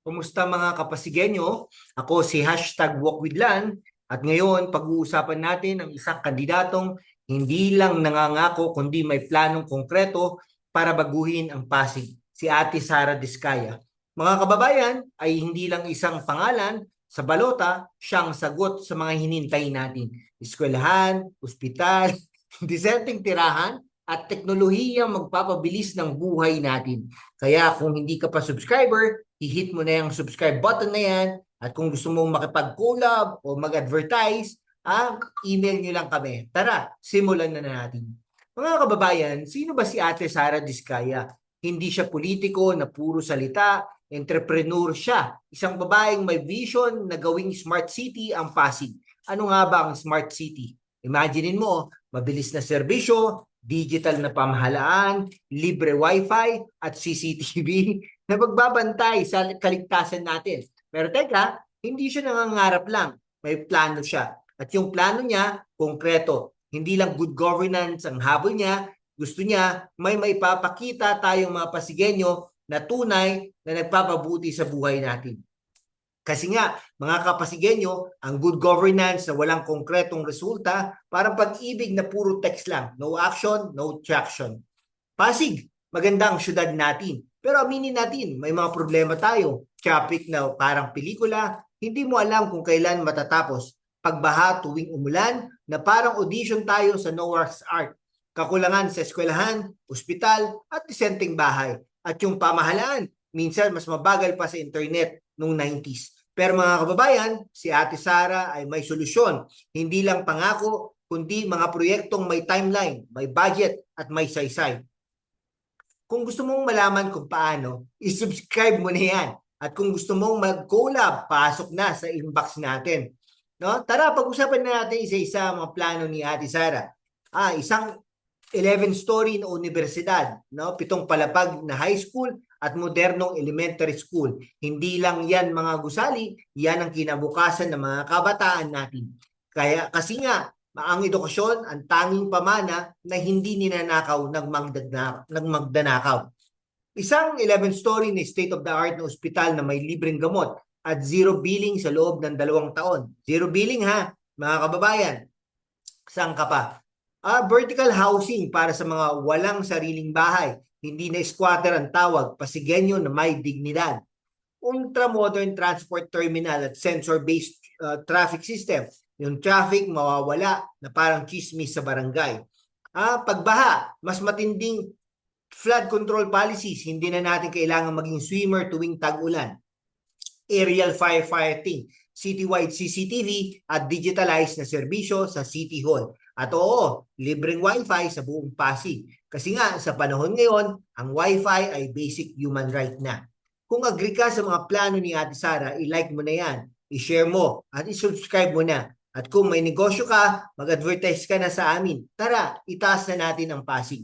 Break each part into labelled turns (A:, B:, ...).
A: Kumusta mga kapasigenyo? Ako si #WalkWithLan at ngayon pag-uusapan natin ang isang kandidatong hindi lang nangangako kundi may planong konkreto para baguhin ang Pasig, si Ate Sara Diskaya. Mga kababayan, ay hindi lang isang pangalan sa balota, siyang sagot sa mga hinintay natin. Eskwelahan, ospital, disenteng tirahan at teknolohiyang magpapabilis ng buhay natin. Kaya kung hindi ka pa subscriber, i-hit mo na yung subscribe button na yan. At kung gusto mong makipag-collab o mag-advertise, email nyo lang kami. Tara, simulan na natin. Mga kababayan, sino ba si Ate Sara Diskaya? Hindi siya politiko na puro salita, entrepreneur siya. Isang babaeng may vision na gawing smart city ang Pasig. Ano nga ba ang smart city? Imaginein mo, mabilis na serbisyo, digital na pamahalaan, libre wifi at CCTV na magbabantay sa kaligtasan natin. Pero teka, hindi siya nangangarap lang. May plano siya. At yung plano niya, konkreto. Hindi lang good governance ang habol niya. Gusto niya may maipapakita tayong mga Pasigenyo na tunay na nagpapabuti sa buhay natin. Kasi nga, mga kapasigenyo, ang good governance na walang konkretong resulta, parang pag-ibig na puro text lang. No action, no traction. Pasig, maganda ang syudad natin. Pero aminin natin, may mga problema tayo. Traffic na parang pelikula, hindi mo alam kung kailan matatapos. Pagbaha tuwing umulan, na parang audition tayo sa Noah's Ark. Kakulangan sa eskwelahan, ospital, at disenteng bahay. At yung pamahalaan, minsan mas mabagal pa sa internet noong 90s. Pero mga kababayan, si Ate Sara ay may solusyon. Hindi lang pangako, kundi mga proyektong may timeline, may budget, at may saysay. Kung gusto mong malaman kung paano, isubscribe mo na yan. At kung gusto mong mag-collab, pasok na sa inbox natin. No? Tara, pag-usapan na natin isa-isa mga plano ni Ate Sara. Isang 11-story na universidad, no? 7 palapag na high school at modernong elementary school. Hindi lang yan mga gusali, yan ang kinabukasan ng mga kabataan natin. Kasi nga, ang edukasyon ang tanging pamana na hindi ninanakaw ng magdanakaw. Isang 11-story na state-of-the-art na ospital na may libreng gamot at zero billing sa loob ng 2 taon. Zero billing ha, mga kababayan. Saan ka pa? Vertical housing para sa mga walang sariling bahay. Hindi na squatter ang tawag, Pasigenyo na may dignidad. Ultra-modern transport terminal at sensor-based traffic system. Yung traffic mawawala na parang chismis sa barangay. Pagbaha, mas matinding flood control policies. Hindi na natin kailangan maging swimmer tuwing tag-ulan. Aerial firefighting, citywide CCTV at digitalized na serbisyo sa City Hall. At oo, libreng wifi sa buong Pasig. Kasi nga, sa panahon ngayon, ang wifi ay basic human right na. Kung agree ka sa mga plano ni Ate Sara, i-like mo na yan, i-share mo, at i-subscribe mo na. At kung may negosyo ka, mag-advertise ka na sa amin. Tara, itaas na natin ang Pasig.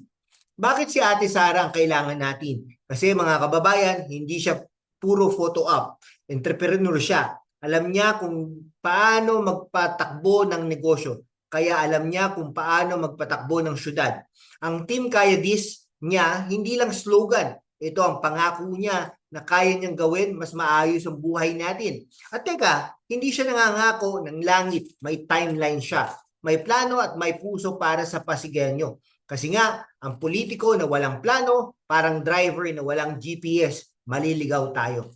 A: Bakit si Ate Sara ang kailangan natin? Kasi mga kababayan, hindi siya puro photo op. Entrepreneur siya. Alam niya kung paano magpatakbo ng negosyo. Kaya alam niya kung paano magpatakbo ng syudad. Ang Team Kaya This niya, hindi lang slogan. Ito ang pangako niya na kaya niyang gawin mas maayos ang buhay natin. At teka, hindi siya nangangako ng langit. May timeline siya. May plano at may puso para sa Pasigenyo. Kasi nga, ang politiko na walang plano, parang driver na walang GPS, maliligaw tayo.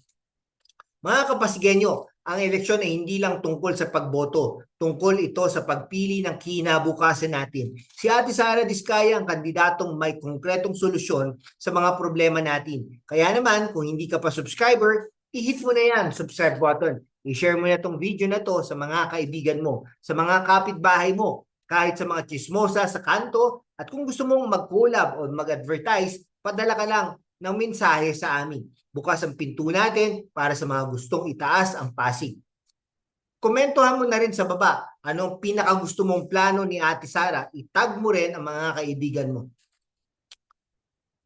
A: Mga Kapasigenyo, ang eleksyon ay hindi lang tungkol sa pagboto. Tungkol ito sa pagpili ng kinabukasan natin. Si Ate Sara Diskaya ang kandidatong may konkretong solusyon sa mga problema natin. Kaya naman, kung hindi ka pa subscriber, i-hit mo na yan, subscribe button. I-share mo na itong video na to sa mga kaibigan mo, sa mga kapitbahay mo, kahit sa mga chismosa sa kanto. At kung gusto mong mag-collab o mag-advertise, padala ka lang ng mensahe sa amin. Bukas ang pinto natin para sa mga gustong itaas ang Pasig. Komentuhan mo na rin sa baba anong pinakagusto mong plano ni Ate Sara. Itag mo rin ang mga kaibigan mo.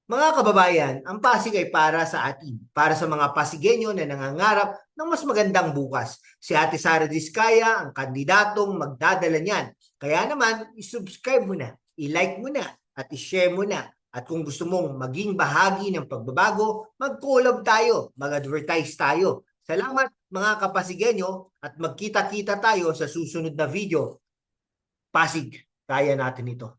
A: Mga kababayan, ang Pasig ay para sa atin, para sa mga Pasigenyo na nangangarap ng mas magandang bukas. Si Ate Sara Diskaya ang kandidatong magdadala niyan. Kaya naman, isubscribe mo na, i-like mo na, at i-share mo na. At kung gusto mong maging bahagi ng pagbabago, mag-collab tayo, mag-advertise tayo. Salamat mga kapasigenyo at magkita-kita tayo sa susunod na video. Pasig, kaya natin ito.